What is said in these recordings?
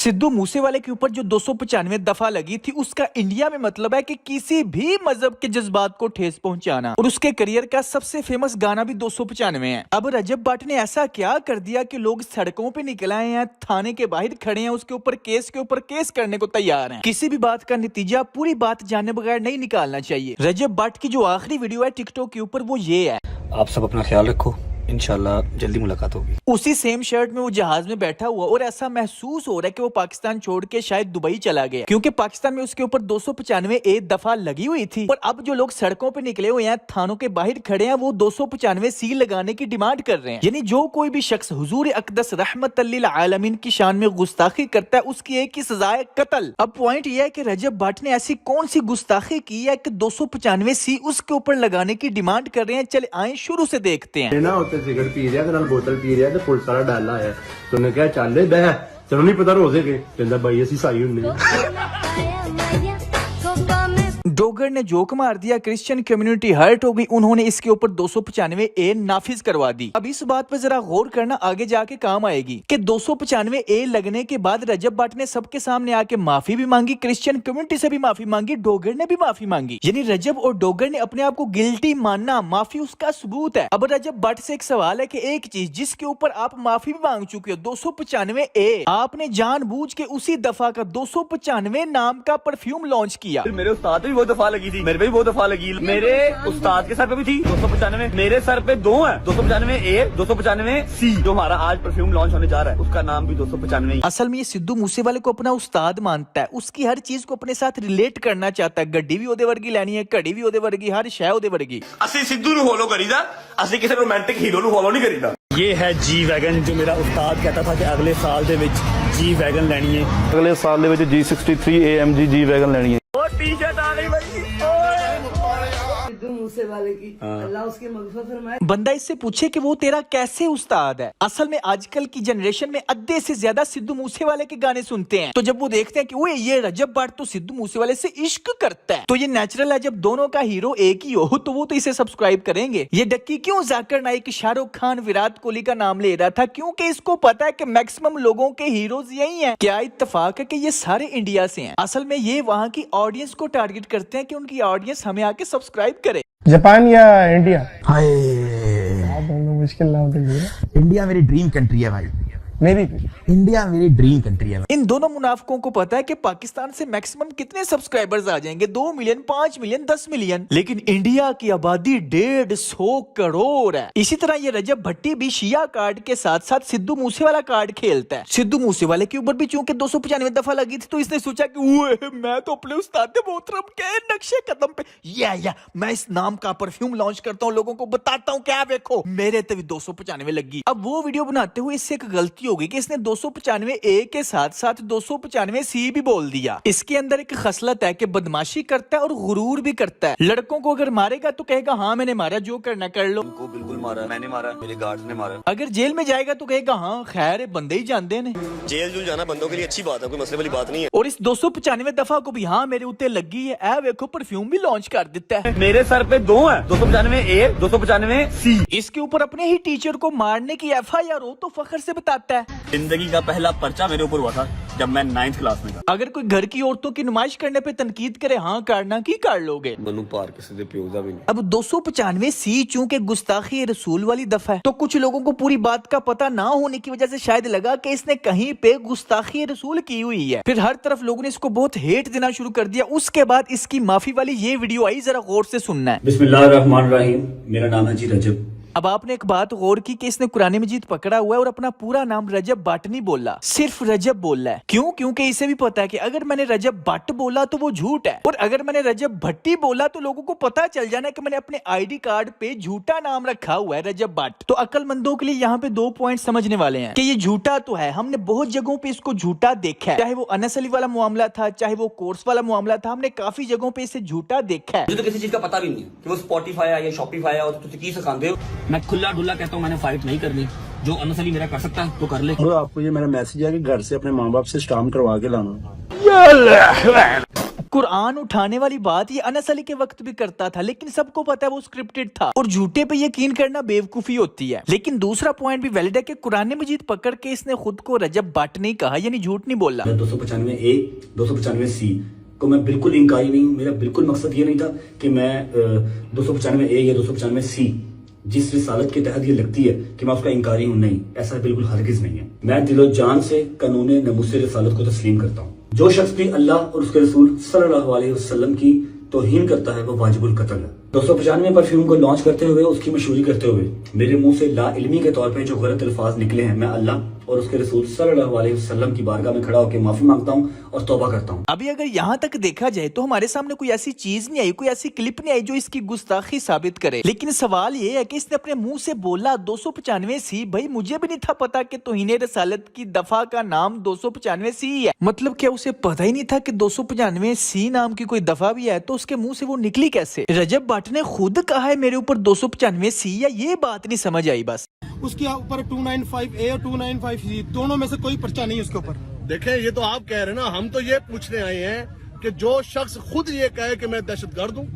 सिद्धू मूसेवाले के ऊपर जो 295 दफा लगी थी, उसका इंडिया में मतलब है कि किसी भी मजहब के जज्बात को ठेस पहुंचाना। और उसके करियर का सबसे फेमस गाना भी 295 है। अब रजब भट्ट ने ऐसा क्या कर दिया कि लोग सड़कों पे निकल आए हैं, थाने के बाहर खड़े हैं, उसके ऊपर केस करने को तैयार हैं। किसी भी बात का नतीजा पूरी बात जाने बगैर नहीं निकालना चाहिए। रजब भट्ट की जो आखिरी वीडियो है टिकटॉक के ऊपर वो ये है। आप सब अपना ख्याल रखो, इंशाल्लाह जल्दी मुलाकात होगी। उसी सेम शर्ट में वो जहाज में बैठा हुआ और ऐसा महसूस हो रहा है कि वो पाकिस्तान छोड़ के शायद दुबई चला गया, क्योंकि पाकिस्तान में उसके ऊपर 295 एक दफा लगी हुई थी। और अब जो लोग सड़कों पे निकले हुए हैं, थानों के बाहर खड़े हैं, वो 295 सी लगाने की डिमांड कर रहे हैं। यानी जो कोई भी शख्स हुजूर अक़दस रहमतल लिल आलमीन की शान में गुस्ताखी करता है, उसकी एक ही सजा है, कत्ल। अब पॉइंट ये है कि रजब भट्ट ने ऐसी कौन सी गुस्ताखी की है कि 295 सी उसके ऊपर लगाने की डिमांड कर रहे हैं। चले आए शुरू से देखते हैं। सिगरेट पी रहा बोतल पी रहा तो पुलिस वाला डाला है तो उन्हें क्या चल बह चलो नहीं पता रोजे के कहता भाई ऐसी साई होनी। डोगर ने जोक मार दिया, क्रिश्चियन कम्युनिटी हर्ट हो गई, उन्होंने इसके ऊपर 295 ए नाफिज करवा दी। अब इस बात पे जरा गौर करना, आगे जाके काम आएगी कि 295 ए लगने के बाद रजब भट्ट ने सबके सामने आके माफी भी मांगी, क्रिश्चियन कम्युनिटी से भी माफी मांगी, डोगर ने भी माफी मांगी। यानी रजब और डोगर ने अपने आप को गिल्टी मानना, माफी उसका सबूत है। अब रजब भट्ट से एक सवाल है कि एक चीज जिसके ऊपर आप माफी भी मांग चुके हो, 295 ए, आपने जानबूझ के उसी दफा का 295 नाम का परफ्यूम लॉन्च किया। मेरे उस्ताद पे भी बहुत दफा लगी थी, मेरे पे भी बहुत दफा लगी, मेरे उस्ताद के सर पे भी थी 295, मेरे सर पे दो है 295 ए 295 सी। जो हमारा आज परफ्यूम लॉन्च होने जा रहा है उसका नाम भी 295। असल में ये सिद्धू मूसेवाले को अपना उस्ताद मानता है, उसकी हर चीज को अपने साथ रिलेट करना चाहता है। गड्डी भी ओदे वर्गी लेनी है, घड़ी भी ओदे वर्गी, हर शय ओदे वर्गी। ਅਸੀਂ ਸਿੱਧੂ ਨੂੰ ਫੋਲੋ ਕਰੀਦਾ, ਅਸੀਂ ਕਿਸੇ ਰੋਮਾਂਟਿਕ ਹੀਰੋ ਨੂੰ ਫੋਲੋ ਨਹੀਂ ਕਰੀਦਾ। ये है जी वैगन, जो मेरा उस्ताद कहता था कि अगले साल दे विच जी वैगन लैनी है। अगले साल दे विच G63 AMG जी वैगन लैनी है। और टी-शर्ट आ गई भाई, सिद्धू मूसेवाले की अल्लाह उसकी मग़फ़िरत फरमाए। बंदा इससे पूछे कि वो तेरा कैसे उस्ताद है। असल में आजकल की जनरेशन में अद्धे से ज्यादा सिद्धू मूसेवाले के गाने सुनते हैं, तो जब वो देखते हैं कि ओए ये रजब भट्ट तो सिद्धू मूसेवाले से इश्क करता है, तो ये नेचुरल है। जब दोनों का हीरो एक ही हो तो वो तो इसे सब्सक्राइब करेंगे। ये डक्की क्यों जाकिर नाइक, शाहरुख खान, विराट कोहली का नाम ले रहा था, क्योंकि इसको पता है कि मैक्सिमम लोगों के हीरोज यही हैं। क्या इत्तेफाक है कि ये सारे इंडिया से हैं। असल में ये वहाँ की ऑडियंस को टारगेट करते हैं कि उनकी ऑडियंस हमें आके सब्सक्राइब करे। जापान या इंडिया? हाय, मुश्किल नाम तो ये है। इंडिया मेरी ड्रीम कंट्री है भाई, मेरी इंडिया मेरी ड्रीम कंट्री है। इन दोनों मुनाफिकों को पता है कि पाकिस्तान से मैक्सिमम कितने सब्सक्राइबर्स आ जाएंगे, 2 मिलियन, 5 मिलियन, 10 मिलियन, लेकिन इंडिया की आबादी 150 करोड़ है। इसी तरह ये रजब भट्टी भी शिया कार्ड के साथ साथ सिद्धू मूसेवाला कार्ड खेलता है। सिद्धू मूसेवाले के ऊपर भी चूंकि 295 दफा लगी थी, तो इसने सोचा कि मैं तो अपने उस्ताद मोहतरम के नक्शे कदम पे या मैं इस नाम का परफ्यूम लॉन्च करता हूँ, लोगों को बताता हूँ, क्या देखो मेरे तभी 295 लगी। अब वो वीडियो बनाते हुए इससे एक गलती होगी कि इसने 295 ए के साथ साथ 295 सी भी बोल दिया। इसके अंदर एक खसलत है कि बदमाशी करता है और गुरूर भी करता है। लड़कों को अगर मारेगा तो कहेगा हाँ मैंने मारा, जो करना कर लो। उनको बिल्कुल मारा, मैंने मारा, मेरे गार्ड्स ने मारा। अगर जेल में जाएगा तो कहेगा हाँ खैर बंदे ही जानते ने। जेल जूल जाना बंदों के लिए अच्छी बात है, कोई मसले वाली बात नहीं है। और इस 295 दफा को भी हाँ मेरे उत्ते लगी है, ऐ देखो परफ्यूम भी लॉन्च कर देता है। मेरे सर पे दो है 295 ए 295 सी। इसके ऊपर अपने ही टीचर को मारने की FIR हो तो फखर से बताता है। जिंदगी का पहला पर्चा मेरे ऊपर हुआ था जब मैं 9th क्लास में था। अगर कोई घर की औरतों की नुमाइश करने पे तनकीद करे, हाँ करना की कर लोगे। मनु पार किसी दे प्योजा भी नहीं। अब 295 सी चूंकि गुस्ताखी रसूल वाली दफा है, तो कुछ लोगों को पूरी बात का पता ना होने की वजह से शायद लगा कि इसने कहीं पे गुस्ताखी रसूल की हुई है। फिर हर तरफ लोगों ने इसको बहुत हेट देना शुरू कर दिया। उसके बाद इसकी माफी वाली ये वीडियो आई, जरा गौर से सुनना है। बिस्मिल्लाहिर्रहमानिर्रहीम, मेरा नाम है जी रजब। अब आपने एक बात गौर की कि इसने कुरान मजीद पकड़ा हुआ है और अपना पूरा नाम रजब भट्ट नहीं बोला, सिर्फ रजब बोला है। क्यों? क्योंकि इसे भी पता है कि अगर मैंने रजब भट्ट बोला तो वो झूठ है, और अगर मैंने रजब भट्टी बोला तो लोगों को पता चल जाना कि मैंने अपने ID कार्ड पे झूठा नाम रखा हुआ है, रजब भट्ट। तो अक्लमंदों के लिए यहाँ पे 2 पॉइंट समझने वाले हैं कि ये झूठा तो है, हमने बहुत जगहों पे इसको झूठा देखा है, चाहे वो अनस अली वाला मामला था, चाहे वो कोर्स वाला मामला था, हमने काफी जगहों पे इसे झूठा देखा है। मुझे तो किसी चीज का पता भी नहीं है कि वो स्पॉटिफाई है या शॉपिफाई है, और तुझे की सिखाते हो। मैं खुला डुल्ला कहता हूँ, मैंने फाइट नहीं करनी, जो अनस अली मेरा कर सकता है तो कर ले। और आपको ये मेरा मैसेज है कि घर से अपने माँ बाप से स्टाम्प करवा के लाना। कुरान उठाने वाली बात ये अनस अली के वक्त भी करता था, लेकिन सबको पता है वो स्क्रिप्टेड था और झूठे पे यकीन करना बेवकूफी होती है। लेकिन दूसरा पॉइंट भी वैलिड है कि कुरान मजीद पकड़ के इसने खुद को रजब भट्ट नहीं कहा, यानी झूठ नहीं बोला। 295A 295C को मैं बिल्कुल इंकारी नहीं हूँ। मेरा बिल्कुल मकसद ये नहीं था कि मैं 295A या 295C जिस रिसालत के तहत ये लगती है कि मैं उसका इंकारी हूँ, नहीं, ऐसा बिल्कुल हरगिज नहीं है। मैं दिलो जान से कानून नमूस रिसालत को तस्लीम करता हूँ। जो शख्स भी अल्लाह और उसके रसूल सल्लल्लाहु अलैहि वसल्लम की तौहीन करता है वो वाजिबुल कत्ल है। 295 परफ्यूम को लॉन्च करते हुए, उसकी मशहूरी करते हुए मेरे मुंह से ला इल्मी के तौर पे जो गलत अल्फाज निकले हैं, मैं अल्लाह और उसके रसूल सल्लल्लाहु अलैहि वसल्लम की बारगाह में खड़ा होकर माफी मांगता हूँ और तौबा करता हूँ। अभी अगर यहाँ तक देखा जाए तो हमारे सामने कोई ऐसी चीज नहीं आई, कोई ऐसी क्लिप नहीं आई जो इसकी गुस्ताखी साबित करे। लेकिन सवाल ये है कि इसने अपने मुंह से बोला 295C। भाई मुझे भी नहीं था पता कि तौहीन रसालत की दफा का नाम 295C है। मतलब क्या उसे पता ही नहीं था कि 295C नाम की कोई दफा भी है? तो उसके मुंह से वो निकली कैसे? रजब भट्ट ने खुद कहा है मेरे ऊपर 295C, या ये बात नहीं समझ आई बस। उसके ऊपर 295A और 295C दोनों में से कोई पर्चा नहीं उसके ऊपर। देखें, ये तो आप कह रहे हैं ना, हम तो ये पूछने आए हैं कि जो शख्स खुद ये कहे कि मैं दहशतगर्द हूँ,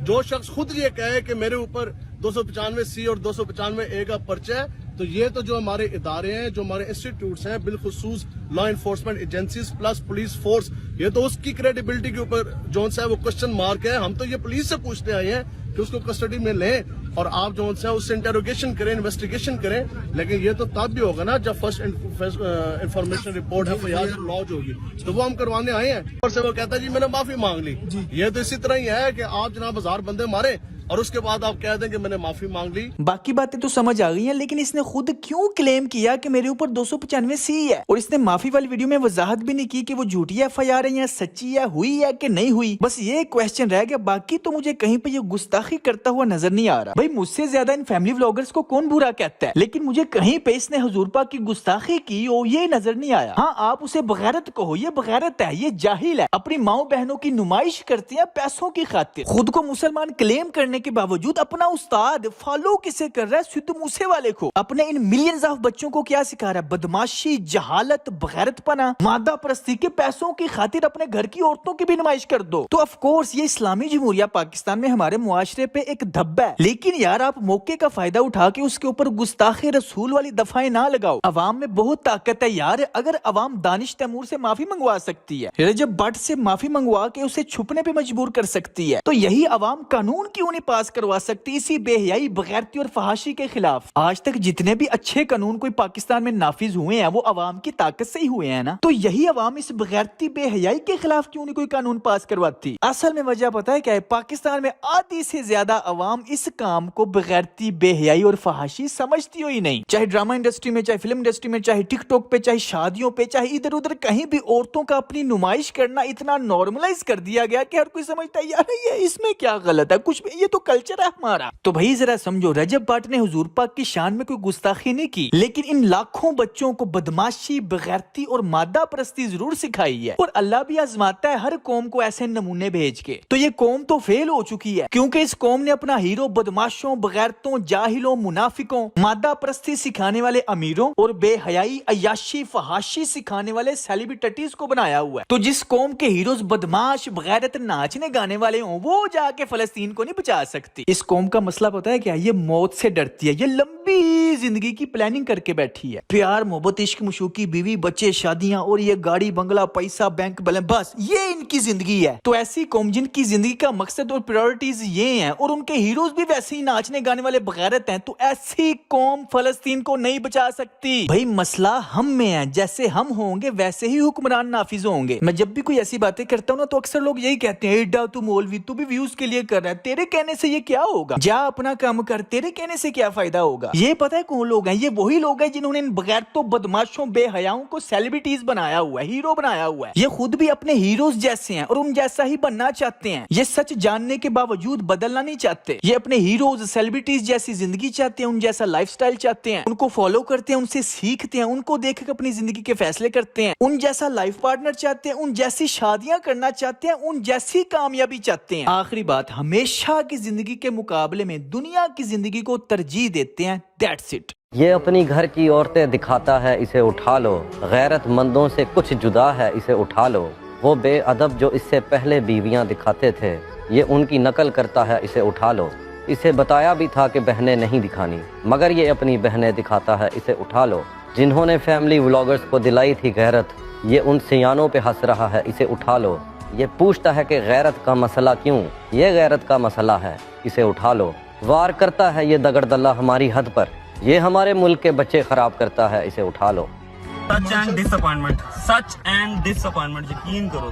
जो शख्स खुद ये कहे कि मेरे ऊपर 295C और 295A का पर्चा है, तो ये तो जो हमारे इदारे हैं, जो हमारे इंस्टीट्यूट्स हैं, बिलखुसूस law enforcement agencies plus police force, ये तो उसकी क्रेडिबिलिटी के ऊपर जो है वो क्वेश्चन मार्क है। हम तो ये पुलिस से पूछने आए हैं कि उसको कस्टडी में लें और आप जो है उससे इंटेरोगेशन करें, इन्वेस्टिगेशन करें। लेकिन ये तो तब भी होगा ना जब first information report FIR launch होगी, तो वो हम करवाने आए हैं। और से वो कहता है जी मैंने माफी मांग ली। ये तो इसी तरह ही है कि आप जनाब 1000 बंदे मारे और उसके बाद आप कह दें कि मैंने माफी मांग ली। बाकी बातें तो समझ आ गई हैं, लेकिन इसने खुद क्यों क्लेम किया कि मेरे ऊपर 295C है? और इसने माफी वाली वीडियो में वजाहत भी नहीं की कि वो झूठी FIR है या सच्ची है, हुई है कि नहीं हुई। बस ये क्वेश्चन रह गया। बाकी तो मुझे कहीं पे ये गुस्ताखी करता हुआ नजर नहीं आ रहा। भाई मुझसे ज्यादा इन फैमिली व्लॉगर्स को कौन बुरा कहता है, लेकिन मुझे कहीं पे इसने हुजूर पाक की गुस्ताखी की हो ये नजर नहीं आया। हाँ, आप उसे बगैरत कहो, ये बगैरत है, ये जाहिल है, अपनी माओ बहनों की नुमाइश करती है पैसों की खातिर। खुद को मुसलमान क्लेम करने के बावजूद अपना उस्ताद फॉलो किसे कर रहा है? सिद्धू मूसे वाले को। अपने इन मिलियंस ऑफ बच्चों को क्या सिखा रहा है? बदमाशी, जहालत, बगैरतपना, मादा परस्ती के पैसों की खातिर अपने घर की औरतों की भी नुमाइश कर दो। तो ऑफ कोर्स ये इस्लामी जमहूरिया पाकिस्तान में हमारे मुआशरे पे एक धब्बा है। लेकिन यार आप मौके का फायदा उठा के उसके ऊपर गुस्ताखे रसूल वाली दफाएं ना लगाओ। अवाम में बहुत ताकत है यार। अगर अवाम दानिश तैमूर से माफी मंगवा सकती है, रजब भट्ट से माफी मंगवा के उसे छुपने पे मजबूर कर सकती है, तो यही अवाम कानून क्यों नहीं पास करवा सकती इसी बेहयाई, बगैरती और फहाशी के खिलाफ? आज तक जितने भी अच्छे कानून कोई पाकिस्तान में नाफिज हुए हैं वो अवाम की ताकत से ही हुए हैं ना। तो यही अवाम इस बगैरती बेहयाई के खिलाफ क्यों नहीं कोई कानून पास करवाती? असल में वजह पता है क्या है? पाकिस्तान में आधी से ज्यादा अवाम इस काम को बगैरती, बेहयाई और फहाशी समझती हो ही नहीं। चाहे ड्रामा इंडस्ट्री में, चाहे फिल्म इंडस्ट्री में, चाहे टिकटॉक पे, चाहे शादियों पे, चाहे इधर उधर कहीं भी औरतों का अपनी नुमाइश करना इतना नॉर्मलाइज कर दिया गया कि हर कोई समझता है यार ये इसमें क्या गलत है, कुछ भी, ये तो कल्चर है हमारा। तो भाई जरा समझो, रजब भट्ट ने हुजूर पाक की शान में कोई गुस्ताखी नहीं की, लेकिन इन लाखों बच्चों को बदमाशी, बगैरती और मादा परस्ती जरूर सिखाई है। और अल्लाह भी आजमाता है हर कौम को ऐसे नमूने भेज के। तो ये कौम तो फेल हो चुकी है, क्योंकि इस कौम ने अपना हीरो बदमाशों, बगैरतों, जाहिलों, मुनाफिकों, मादा परस्ती सिखाने वाले अमीरों और बेहयाई, अयाशी, फहाशी सिखाने वाले सेलिब्रिटीज को बनाया हुआ है। तो जिस कौम के हीरोज बदमाश, बगैरत, नाचने गाने वाले हों, वो जाके फलस्तीन को नहीं बचा सकती। इस कौम का मसला पता है क्या? ये मौत से डरती है। ये लंबी जिंदगी की प्लानिंग करके बैठी है। प्यार, मोहब्बत, इश्क, मशूकी, बीवी, बच्चे, शादियां और ये गाड़ी, बंगला, पैसा, बैंक बैलेंस, बस ये इनकी जिंदगी है। तो ऐसी कौम जिनकी जिंदगी का मकसद और प्रायोरिटीज ये हैं और उनके हीरोज भी वैसे ही नाचने गाने वाले बगैरत हैं, तो ऐसी कौम फलस्तीन को नहीं बचा सकती। भाई मसला हम में है, जैसे हम होंगे वैसे ही हुक्मरान नाफिज होंगे। मैं जब भी कोई ऐसी बातें करता हूँ ना, तो अक्सर लोग यही कहते हैं, एडा तू मौलवी, तू भी व्यूज के लिए कर रहा है, तेरे कहने से ये क्या होगा? जा अपना काम कर, तेरे कहने से क्या फायदा होगा? ये पता है कौन लोग हैं? ये वही लोग हैं जिन्होंने इन बगैरतों, बदमाशों, बेहयाओं को सेलिब्रिटीज बनाया हुआ है, हीरो बनाया हुआ है। ये खुद भी अपने हीरोज जैसे हैं और उन जैसा ही बनना चाहते हैं। ये सच जानने के बावजूद बदलना नहीं चाहते। ये अपने हीरोज, सेलिब्रिटीज जैसी जिंदगी चाहते हैं, उन जैसा लाइफस्टाइल चाहते हैं, उनको फॉलो करते हैं, उनसे सीखते हैं, उनको देख कर अपनी जिंदगी के फैसले करते हैं, उन जैसा लाइफ पार्टनर चाहते हैं, उन जैसी शादियां करना चाहते हैं, उन जैसी कामयाबी चाहते हैं। आखिरी बात, हमेशा की जिंदगी के मुकाबले में दुनिया की जिंदगी को तरजीह देते हैं। That's it. ये अपनी घर की औरतें दिखाता है, इसे उठा लो। गैरतमंदों से कुछ जुदा है, इसे उठा लो। وہ بے ادب جو اس سے پہلے بیویاں دکھاتے تھے یہ ان کی نقل کرتا ہے، اسے اٹھا لو۔ اسے بتایا بھی تھا کہ بہنیں نہیں دکھانی مگر یہ اپنی بہنیں دکھاتا ہے، اسے اٹھا لو۔ جنہوں نے فیملی ولاگرز کو دلائی تھی غیرت یہ ان سیانوں پہ ہنس رہا ہے، اسے اٹھا لو۔ یہ پوچھتا ہے کہ غیرت کا مسئلہ کیوں؟ یہ غیرت کا مسئلہ ہے، اسے اٹھا لو۔ وار کرتا ہے یہ دگڑ دلہ ہماری حد پر، یہ ہمارے ملک کے بچے خراب کرتا ہے، اسے اٹھا لو۔ سچ اینڈ ڈس اپوائنٹمنٹ، سچ اینڈ ڈس اپوائنٹمنٹ، یقین کرو۔